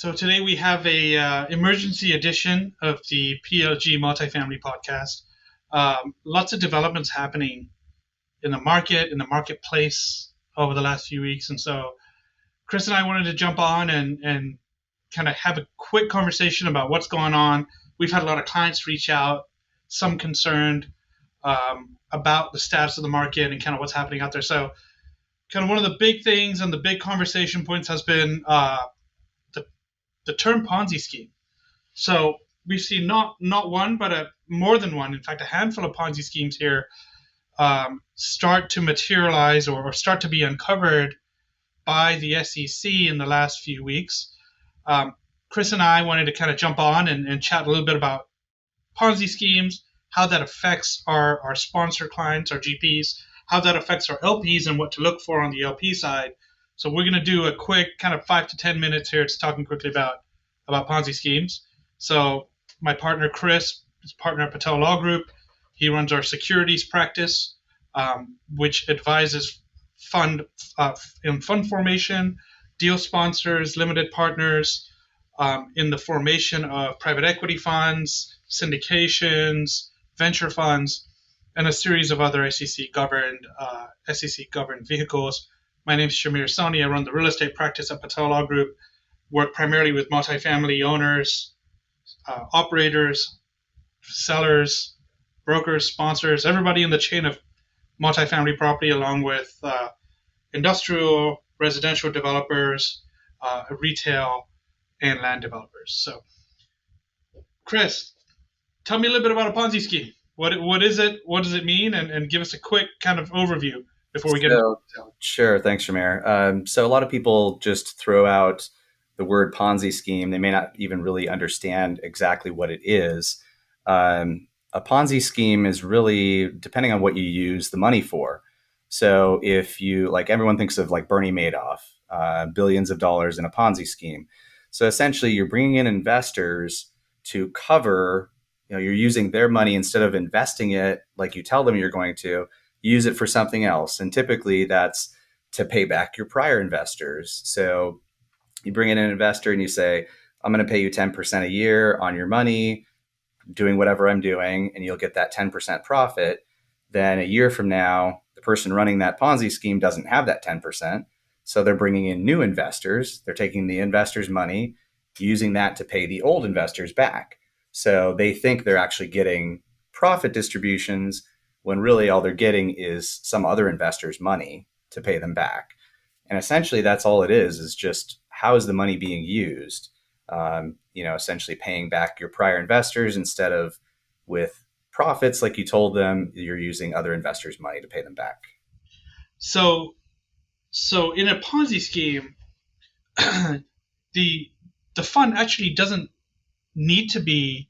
So today we have a emergency edition of the PLG Multifamily Podcast. Lots of developments happening in the market, in the marketplace over the last few weeks, and so Chris and I wanted to jump on and kind of have a quick conversation about what's going on. We've had a lot of clients reach out, some concerned about the status of the market and kind of what's happening out there. So kind of one of the big things and the big conversation points has been the term Ponzi scheme. So we've seen not one, but more than one, in fact, a handful of Ponzi schemes here start to materialize or start to be uncovered by the SEC in the last few weeks. Chris and I wanted to kind of jump on and chat a little bit about Ponzi schemes, how that affects our sponsor clients, our GPs, how that affects our LPs and what to look for on the LP side. So we're going to do a quick kind of 5 to 10 minutes here to talking quickly about Ponzi schemes. So my partner, Chris, is partner at Patel Law Group. He runs our securities practice, which advises in fund formation, deal sponsors, limited partners, in the formation of private equity funds, syndications, venture funds, and a series of other SEC-governed vehicles. My name is Soni. I run the real estate practice at Patel Law Group, work primarily with multifamily owners, operators, sellers, brokers, sponsors, everybody in the chain of multifamily property, along with industrial, residential developers, retail, and land developers. So, Chris, tell me a little bit about a Ponzi scheme. What is it? What does it mean? And give us a quick kind of overview before we get into detail. Sure. Thanks, Shamir. So a lot of people just throw out the word Ponzi scheme. They may not even really understand exactly what it is. A Ponzi scheme is really depending on what you use the money for. So if you, like, everyone thinks of like Bernie Madoff, billions of dollars in a Ponzi scheme. So essentially you're bringing in investors to cover, you're using their money instead of investing it like you tell them you're going to, use it for something else. And typically that's to pay back your prior investors. So you bring in an investor and you say, I'm going to pay you 10% a year on your money, doing whatever I'm doing, and you'll get that 10% profit. Then a year from now, the person running that Ponzi scheme doesn't have that 10%. So they're bringing in new investors. They're taking the investors' money, using that to pay the old investors back. So they think they're actually getting profit distributions when really all they're getting is some other investor's money to pay them back. And essentially that's all it is just how is the money being used? Essentially paying back your prior investors instead of with profits, like you told them, you're using other investors' money to pay them back. So in a Ponzi scheme, the fund actually doesn't need to be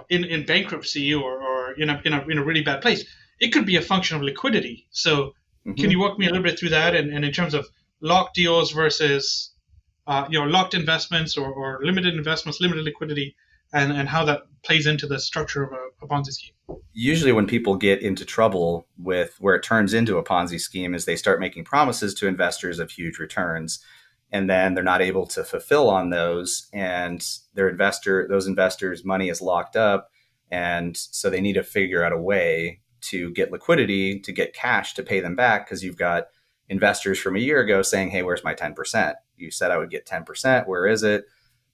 in bankruptcy or in a really bad place. It could be a function of liquidity. So can you walk me a little bit through that and in terms of locked deals versus locked investments or limited investments, limited liquidity, and how that plays into the structure of a Ponzi scheme? Usually when people get into trouble with where it turns into a Ponzi scheme is they start making promises to investors of huge returns, and then they're not able to fulfill on those, and those investors' money is locked up, and so they need to figure out a way to get liquidity, to get cash to pay them back, because you've got investors from a year ago saying, hey, where's my 10%? You said I would get 10%. Where is it?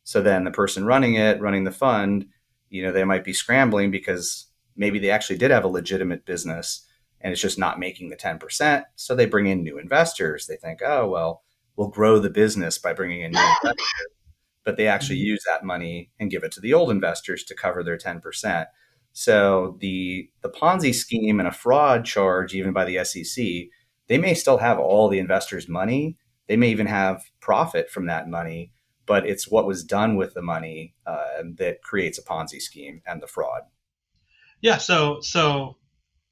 So then the person running the fund, they might be scrambling because maybe they actually did have a legitimate business and it's just not making the 10%. So they bring in new investors. They think, oh, well, we'll grow the business by bringing in new investors. But they actually use that money and give it to the old investors to cover their 10%. So the Ponzi scheme and a fraud charge, even by the SEC, they may still have all the investors' money. They may even have profit from that money, but it's what was done with the money that creates a Ponzi scheme and the fraud. Yeah. So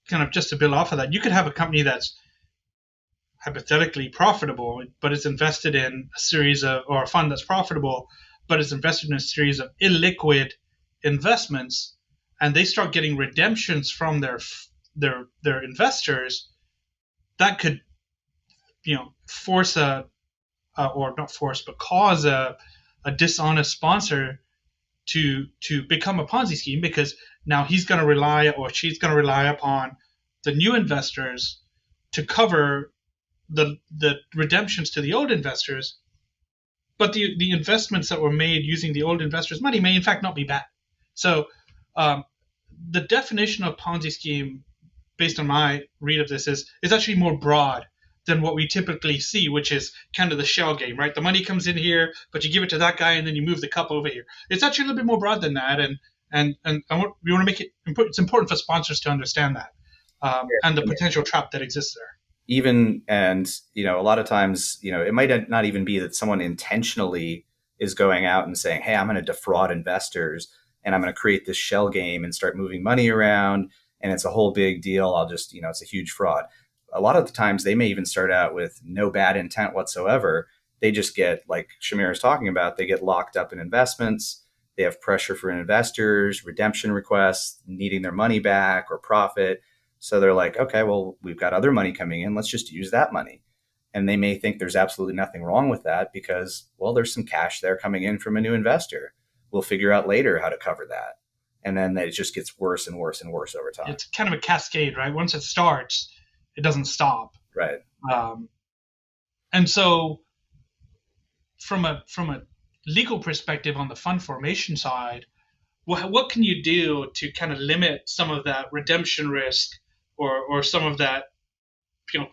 kind of just to build off of that, you could have a company that's hypothetically profitable, but it's invested in a series of, or a fund that's profitable, but it's invested in a series of illiquid investments, and they start getting redemptions from their investors. That could, force a or not force, but cause a dishonest sponsor to become a Ponzi scheme, because now he's going to rely, or she's going to rely upon the new investors to cover the redemptions to the old investors. But the investments that were made using the old investors' money may in fact not be bad. So um, the definition of Ponzi scheme, based on my read of this, is actually more broad than what we typically see, which is kind of the shell game, right? The money comes in here, but you give it to that guy, and then you move the cup over here. It's actually a little bit more broad than that, and we want to make it important. It's important for sponsors to understand that, and the potential trap that exists there. Even, and a lot of times, it might not even be that someone intentionally is going out and saying, hey, I'm going to defraud investors and I'm going to create this shell game and start moving money around, and it's a whole big deal. I'll just, it's a huge fraud. A lot of the times they may even start out with no bad intent whatsoever. They just get, like Shamir is talking about, they get locked up in investments. They have pressure for investors, redemption requests, needing their money back or profit. So they're like, okay, well, we've got other money coming in. Let's just use that money. And they may think there's absolutely nothing wrong with that because, well, there's some cash there coming in from a new investor. We'll figure out later how to cover that. And then it just gets worse and worse and worse over time. It's kind of a cascade, right? Once it starts, it doesn't stop. Right. And so from a legal perspective on the fund formation side, what can you do to kind of limit some of that redemption risk, or some of that,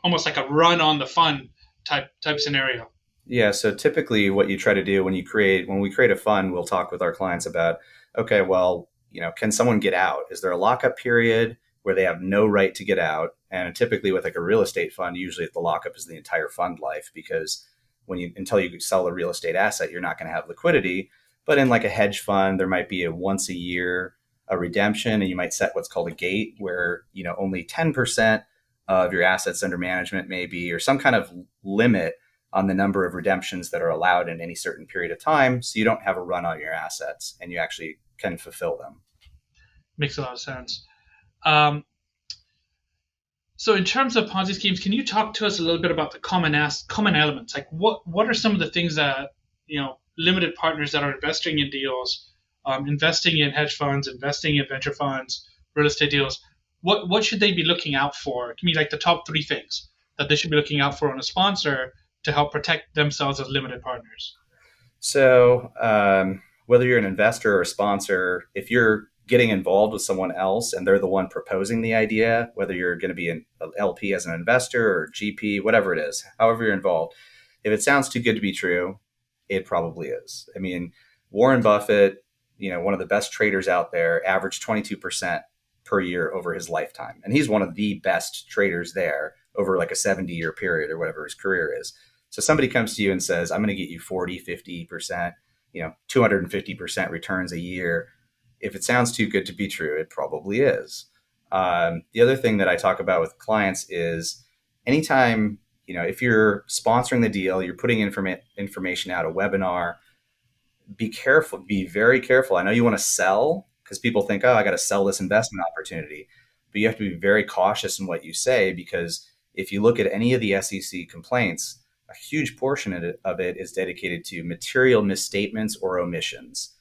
almost like a run on the fund type scenario? Yeah. So typically what you try to do when we create a fund, we'll talk with our clients about, okay, well, can someone get out? Is there a lockup period where they have no right to get out? And typically with like a real estate fund, usually the lockup is the entire fund life, because until you sell a real estate asset, you're not going to have liquidity. But in like a hedge fund, there might be a once a year a redemption, and you might set what's called a gate where, only 10% of your assets under management maybe, or some kind of limit on the number of redemptions that are allowed in any certain period of time. So you don't have a run on your assets and you actually can fulfill them. Makes a lot of sense. So in terms of Ponzi schemes, can you talk to us a little bit about the common elements? Like what are some of the things that, limited partners that are investing in deals, investing in hedge funds, investing in venture funds, real estate deals, what should they be looking out for? Give me like the top 3 things that they should be looking out for on a sponsor to help protect themselves as limited partners. So whether you're an investor or a sponsor, if you're getting involved with someone else and they're the one proposing the idea, whether you're going to be an LP as an investor or GP, whatever it is, however you're involved, if it sounds too good to be true, it probably is. I mean, Warren Buffett, one of the best traders out there, averaged 22% per year over his lifetime. And he's one of the best traders there over like a 70-year period or whatever his career is. So somebody comes to you and says, I'm going to get you 40, 50%, 250% returns a year. If it sounds too good to be true, it probably is. The other thing that I talk about with clients is anytime, if you're sponsoring the deal, you're putting information out, a webinar, be careful, be very careful. I know you want to sell because people think, oh, I got to sell this investment opportunity, but you have to be very cautious in what you say, because if you look at any of the SEC complaints, a huge portion of it is dedicated to material misstatements or omissions.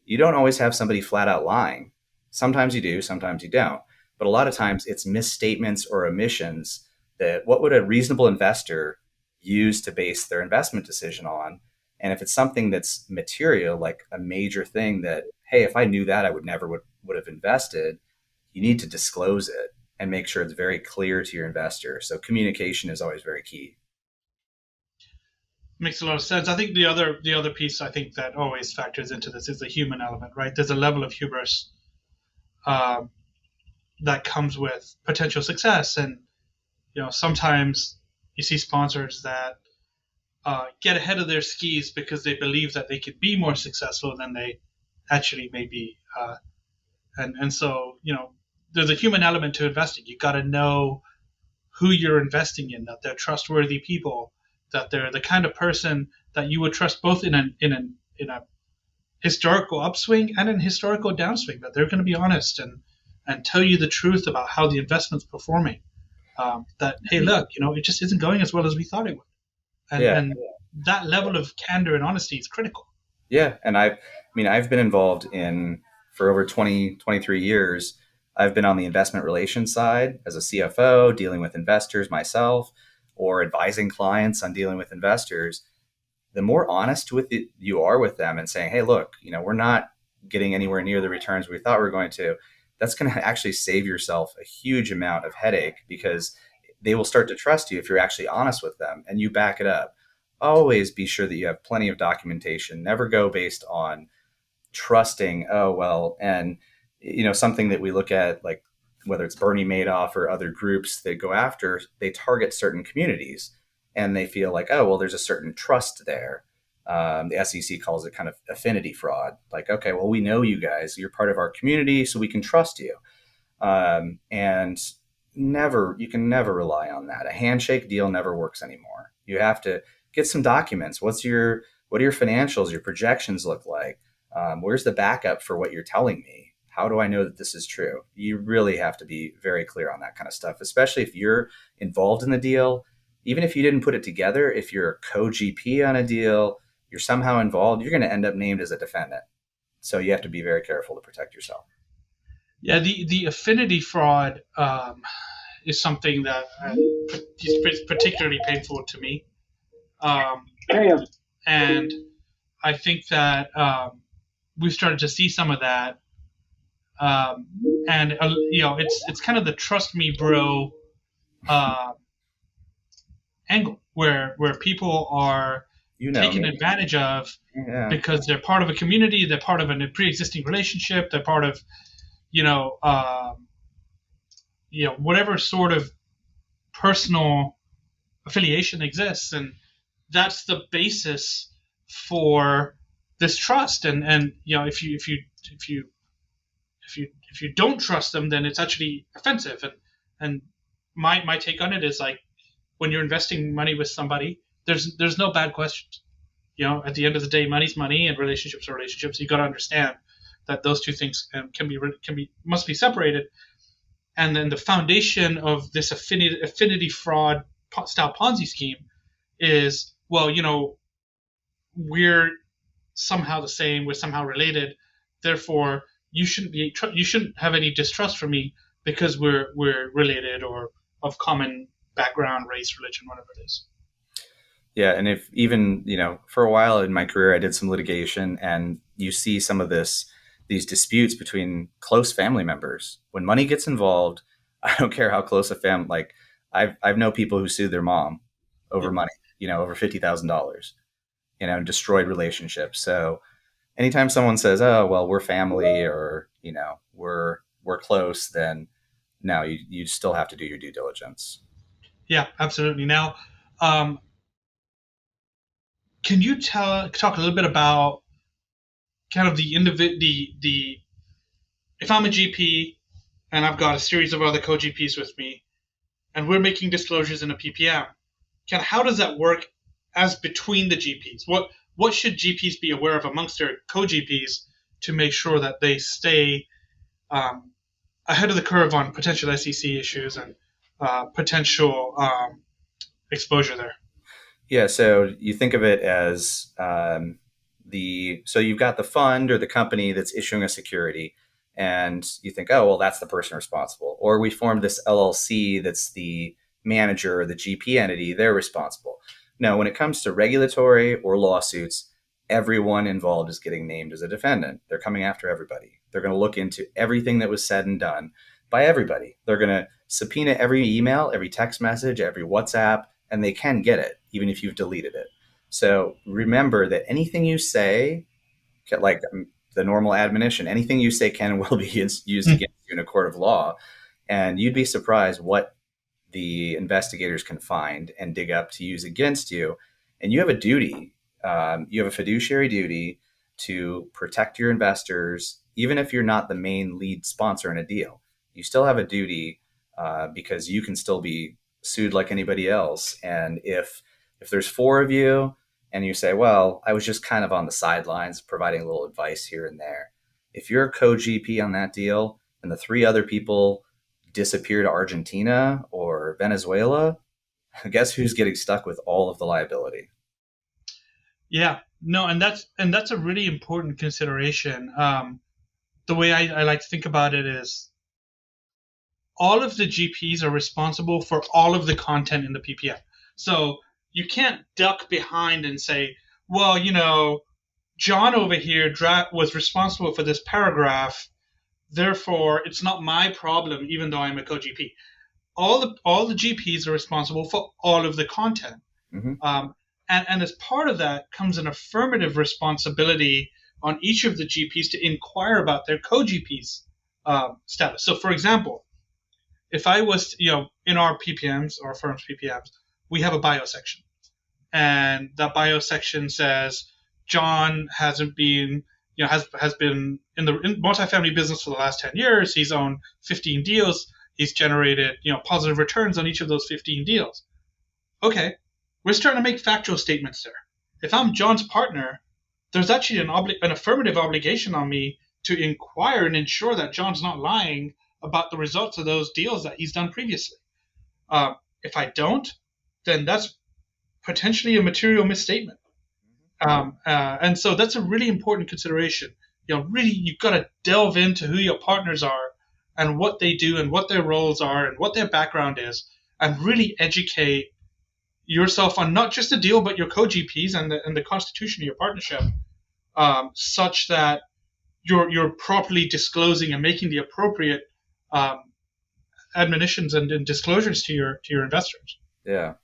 You don't always have somebody flat out lying. Sometimes you do, sometimes you don't. But a lot of times it's misstatements or omissions that what would a reasonable investor use to base their investment decision on? And if it's something that's material, like a major thing that, hey, if I knew that, I would never would have invested, you need to disclose it and make sure it's very clear to your investor. So communication is always very key. Makes a lot of sense. I think the other piece I think that always factors into this is the human element, right? There's a level of hubris that comes with potential success, and sometimes you see sponsors that get ahead of their skis because they believe that they could be more successful than they actually may be, and so there's a human element to investing. You got to know who you're investing in, that they're trustworthy people, that they're the kind of person that you would trust both in a historical upswing and an historical downswing, that they're going to be honest and tell you the truth about how the investment's performing. That, hey, look, it just isn't going as well as we thought it would. And that level of candor and honesty is critical. Yeah. And I've been involved in for over 20, 23 years. I've been on the investment relations side as a CFO, dealing with investors myself, or advising clients on dealing with investors. The more honest with it you are with them and saying, hey, look, we're not getting anywhere near the returns we thought we were going to, that's going to actually save yourself a huge amount of headache, because they will start to trust you if you're actually honest with them and you back it up. Always be sure that you have plenty of documentation. Never go based on trusting, oh, well, and something that we look at, like whether it's Bernie Madoff or other groups that go after, they target certain communities and they feel like, oh, well, there's a certain trust there. The SEC calls it kind of affinity fraud. Like, okay, well, we know you guys, you're part of our community, so we can trust you. And you can never rely on that. A handshake deal never works anymore. You have to get some documents. What are your financials, your projections look like? Where's the backup for what you're telling me? How do I know that this is true? You really have to be very clear on that kind of stuff, especially if you're involved in the deal. Even if you didn't put it together, if you're a co-GP on a deal, you're somehow involved, you're going to end up named as a defendant. So you have to be very careful to protect yourself. Yeah, the affinity fraud is something that is particularly painful to me. And I think that we've started to see some of that. And it's kind of the trust me, bro angle where people are taken advantage of because they're part of a community, they're part of a pre-existing relationship, they're part of whatever sort of personal affiliation exists, and that's the basis for this trust. And if you don't trust them, then it's actually offensive. And my take on it is, like, when you're investing money with somebody, there's no bad questions. At the end of the day, money's money and relationships are relationships. You got to understand that those two things must be separated. And then the foundation of this affinity fraud style Ponzi scheme is, well, we're somehow the same, we're somehow related, therefore you shouldn't have any distrust for me because we're related or of common background, race, religion, whatever it is. Yeah, and if even, for a while in my career, I did some litigation, and you see some of these disputes between close family members. When money gets involved, I don't care how close a family, like I've known people who sued their mom over money, over $50,000, and destroyed relationships. So anytime someone says, oh, well, we're family, or, we're close, then no, you still have to do your due diligence. Yeah, absolutely. Now, can you talk a little bit about kind of the if I'm a GP and I've got a series of other co-GPs with me, and we're making disclosures in a PPM, how does that work as between the GPs? What should GPs be aware of amongst their co-GPs to make sure that they stay ahead of the curve on potential SEC issues and potential exposure there? Yeah, so you think of it as so you've got the fund or the company that's issuing a security, and you think, oh, well, that's the person responsible. Or we formed this LLC that's the manager or the GP entity, they're responsible. No, when it comes to regulatory or lawsuits, everyone involved is getting named as a defendant. They're coming after everybody. They're going to look into everything that was said and done by everybody. They're going to subpoena every email, every text message, every WhatsApp, and they can get it, even if you've deleted it. So remember that anything you say, like the normal admonition, anything you say can and will be used against you in a court of law. And you'd be surprised what the investigators can find and dig up to use against you. And you have a duty, you have a fiduciary duty to protect your investors, even if you're not the main lead sponsor in a deal. You still have a duty because you can still be sued like anybody else. And if there's four of you and you say, well, I was just kind of on the sidelines providing a little advice here and there. If you're a co-GP on that deal and the three other people disappear to Argentina or Venezuela, guess who's getting stuck with all of the liability? Yeah, no, and that's a really important consideration. The way I like to think about it is all of the GPs are responsible for all of the content in the PPM. So you can't duck behind and say, well, John over here was responsible for this paragraph, therefore it's not my problem, even though I'm a co-GP. All the GPs are responsible for all of the content. Mm-hmm. And as part of that comes an affirmative responsibility on each of the GPs to inquire about their co-GP's status. So, for example, if I was, in our PPMs, our firm's PPMs, we have a bio section. And that bio section says John hasn't been, has been in the multifamily business for the last 10 years. He's owned 15 deals. He's generated, positive returns on each of those 15 deals. Okay, we're starting to make factual statements there. If I'm John's partner, there's actually an affirmative obligation on me to inquire and ensure that John's not lying about the results of those deals that he's done previously. If I don't, then that's potentially a material misstatement. And so that's a really important consideration. Really, you've got to delve into who your partners are and what they do and what their roles are and what their background is, and really educate yourself on not just the deal, but your co-GPs and the constitution of your partnership, such that you're properly disclosing and making the appropriate admonitions and disclosures to your investors. Yeah.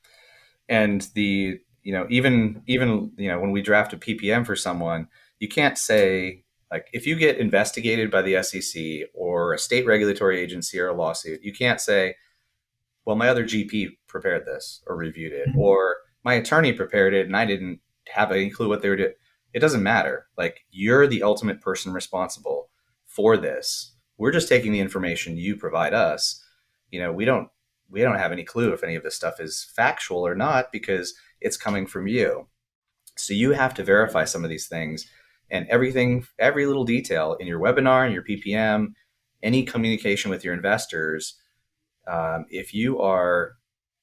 And even when we draft a PPM for someone, you can't say, like, if you get investigated by the SEC or a state regulatory agency or a lawsuit, you can't say, well, my other GP prepared this or reviewed it, or my attorney prepared it and I didn't have any clue what they were doing. It doesn't matter. Like, you're the ultimate person responsible for this. We're just taking the information you provide us. We don't have any clue if any of this stuff is factual or not, because it's coming from you. So you have to verify some of these things, and every little detail in your webinar, in your PPM, any communication with your investors. If you are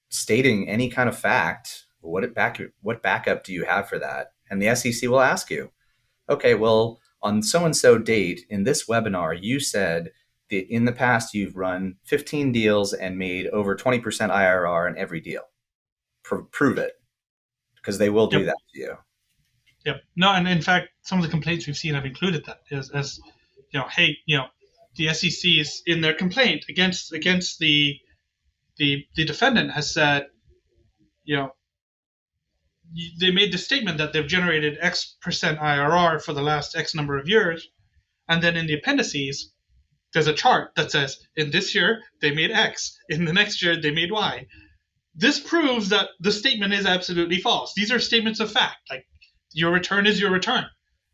stating any kind of fact, what backup do you have for that? And the SEC will ask you, okay, well, on so-and-so date in this webinar, you said that in the past you've run 15 deals and made over 20% IRR in every deal. Prove it, because they will do that to you. Yep. No, and in fact, some of the complaints we've seen have included that as hey, the SEC is in their complaint against the defendant has said, they made the statement that they've generated X percent IRR for the last X number of years, and then in the appendices there's a chart that says in this year they made X, in the next year they made Y. This proves that the statement is absolutely false. These are statements of fact. Like, your return is your return.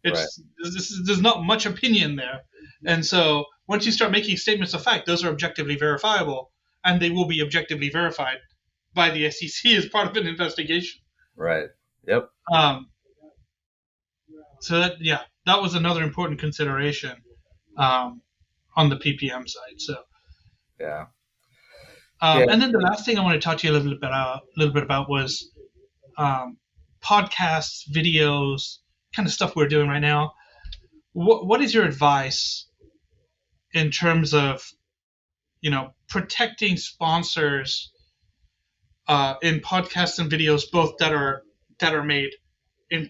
There's not much opinion there. And so once you start making statements of fact, those are objectively verifiable, and they will be objectively verified by the SEC as part of an investigation. Right. Yep. So that was another important consideration on the PPM side. So yeah. And then the last thing I want to talk to you a little bit about was podcasts, videos, kind of stuff we're doing right now. What is your advice in terms of protecting sponsors in podcasts and videos, both that are made in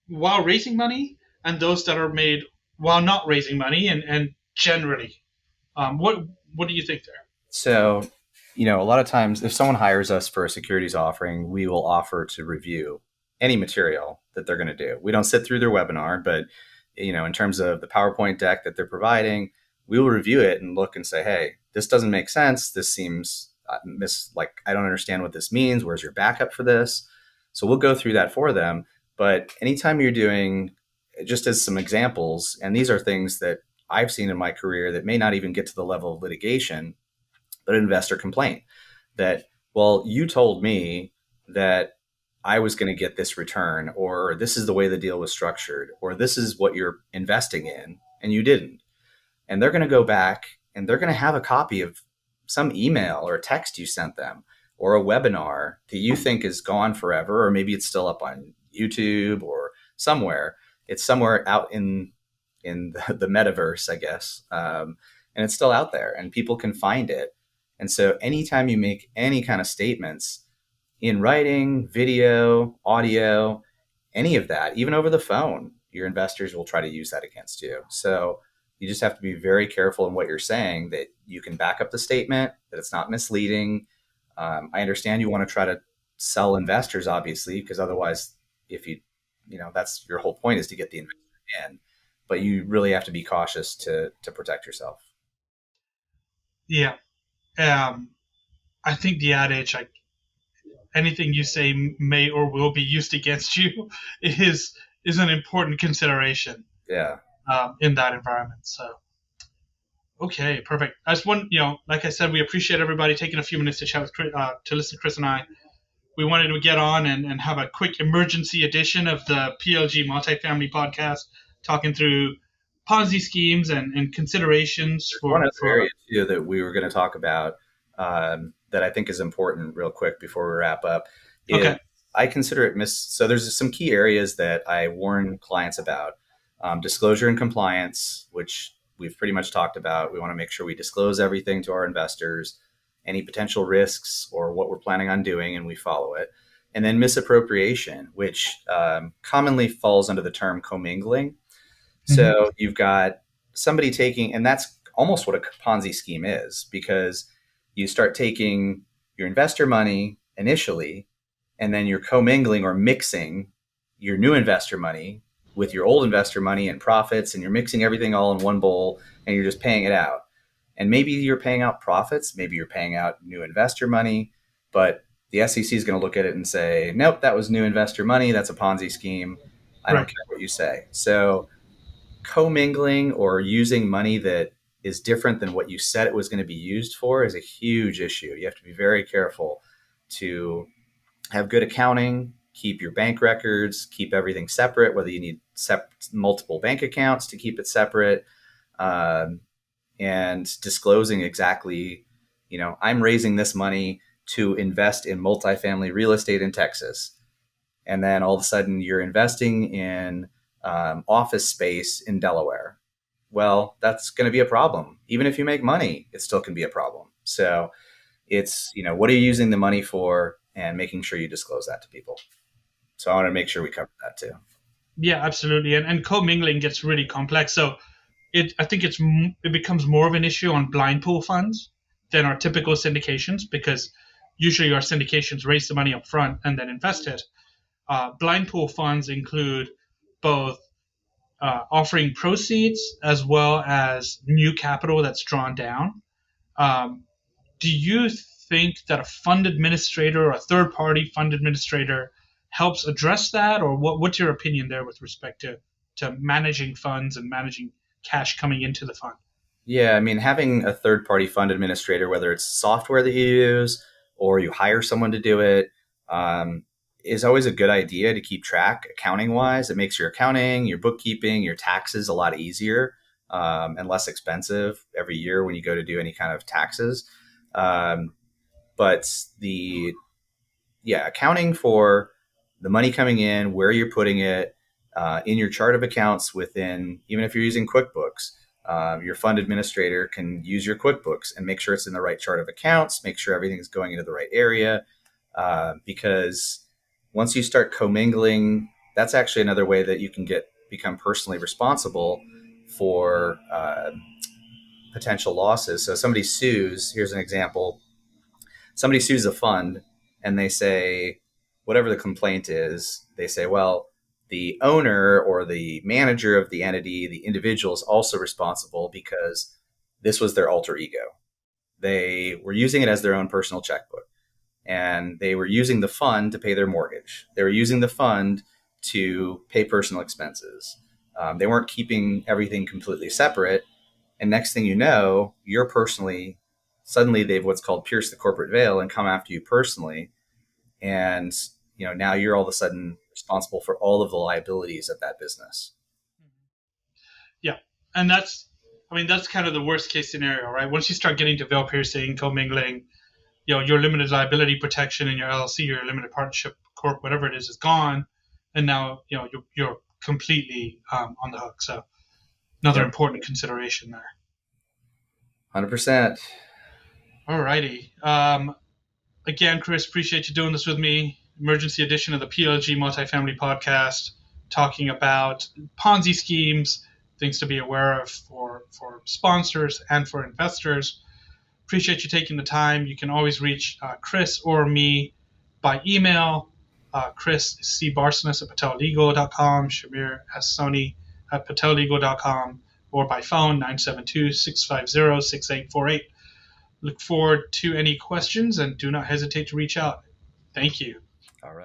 while raising money, and those that are made while not raising money, and generally, what do you think there? So, a lot of times if someone hires us for a securities offering, we will offer to review any material that they're going to do. We don't sit through their webinar, but in terms of the PowerPoint deck that they're providing, we will review it and look and say, hey, this doesn't make sense. This seems I don't understand what this means. Where's your backup for this? So we'll go through that for them. But anytime you're doing, just as some examples, and these are things that I've seen in my career that may not even get to the level of litigation, but an investor complaint that, well, you told me that I was going to get this return, or this is the way the deal was structured, or this is what you're investing in, and you didn't. And they're going to go back and they're going to have a copy of some email or a text you sent them, or a webinar that you think is gone forever, or maybe it's still up on YouTube or somewhere. It's somewhere out in the metaverse, I guess, and it's still out there, and people can find it. And so, anytime you make any kind of statements in writing, video, audio, any of that, even over the phone, your investors will try to use that against you. So you just have to be very careful in what you're saying, that you can back up the statement, that it's not misleading. I understand you want to try to sell investors, obviously, because otherwise, if that's your whole point, is to get the investor in. But you really have to be cautious to protect yourself. Yeah. Um, I think the adage, like, anything you say may or will be used against you is an important consideration Yeah. in that environment. So, okay, perfect. I just want, like I said, we appreciate everybody taking a few minutes to chat with to listen to Chris and I. We wanted to get on and have a quick emergency edition of the PLG Multifamily Podcast, talking through Ponzi schemes and considerations There's one for other area too that we were going to talk about, that I think is important, real quick before we wrap up. Is okay. I consider it so there's some key areas that I warn clients about. Disclosure and compliance, which we've pretty much talked about. We want to make sure we disclose everything to our investors, any potential risks or what we're planning on doing, and we follow it. And then misappropriation, which commonly falls under the term commingling. So you've got somebody taking, and that's almost what a Ponzi scheme is, because you start taking your investor money initially, and then you're commingling or mixing your new investor money with your old investor money and profits, and you're mixing everything all in one bowl, and you're just paying it out. And maybe you're paying out profits, maybe you're paying out new investor money, but the SEC is going to look at it and say, nope, that was new investor money. That's a Ponzi scheme. I don't Right. care what you say. So commingling or using money that is different than what you said it was going to be used for is a huge issue. You have to be very careful to have good accounting, keep your bank records, keep everything separate, whether you need multiple bank accounts to keep it separate, and disclosing exactly, I'm raising this money to invest in multifamily real estate in Texas. And then all of a sudden you're investing in office space in Delaware. Well, that's going to be a problem. Even if you make money, it still can be a problem. So it's, what are you using the money for, and making sure you disclose that to people. So I want to make sure we cover that too. Yeah, absolutely. And commingling gets really complex. So I think it becomes more of an issue on blind pool funds than our typical syndications, because usually our syndications raise the money up front and then invest it. Blind pool funds include both offering proceeds as well as new capital that's drawn down. Do you think that a fund administrator or a third-party fund administrator helps address that, or what's your opinion there with respect to managing funds and managing cash coming into the fund? Yeah, I mean, having a third-party fund administrator, whether it's software that you use or you hire someone to do it, is always a good idea to keep track accounting-wise. It makes your accounting, your bookkeeping, your taxes a lot easier, and less expensive every year when you go to do any kind of taxes. But accounting for the money coming in, where you're putting it, in your chart of accounts within, even if you're using QuickBooks, your fund administrator can use your QuickBooks and make sure it's in the right chart of accounts, make sure everything's going into the right area, because once you start commingling, that's actually another way that you can become personally responsible for potential losses. So somebody sues, here's an example. Somebody sues a fund and they say, whatever the complaint is, they say, well, the owner or the manager of the entity, the individual, is also responsible because this was their alter ego. They were using it as their own personal checkbook, and they were using the fund to pay their mortgage. They were using the fund to pay personal expenses. They weren't keeping everything completely separate. And next thing you know, suddenly they've what's called pierced the corporate veil and come after you personally. And, now you're all of a sudden responsible for all of the liabilities of that business. Yeah. And that's kind of the worst case scenario, right? Once you start getting to veil piercing, commingling, your limited liability protection in your LLC, your limited partnership corp, whatever it is gone. and now you're completely on the hook. So another Yep. important consideration there. 100%. Alrighty. Again, Chris, appreciate you doing this with me. Emergency edition of the PLG Multifamily Podcast, talking about Ponzi schemes, things to be aware of for sponsors and for investors. Appreciate you taking the time. You can always reach Chris or me by email. Chris is cbarsness at patellegal.com, Shamir ssoni at patellegal.com, or by phone 972-650-6848. Look forward to any questions and do not hesitate to reach out. Thank you. All right.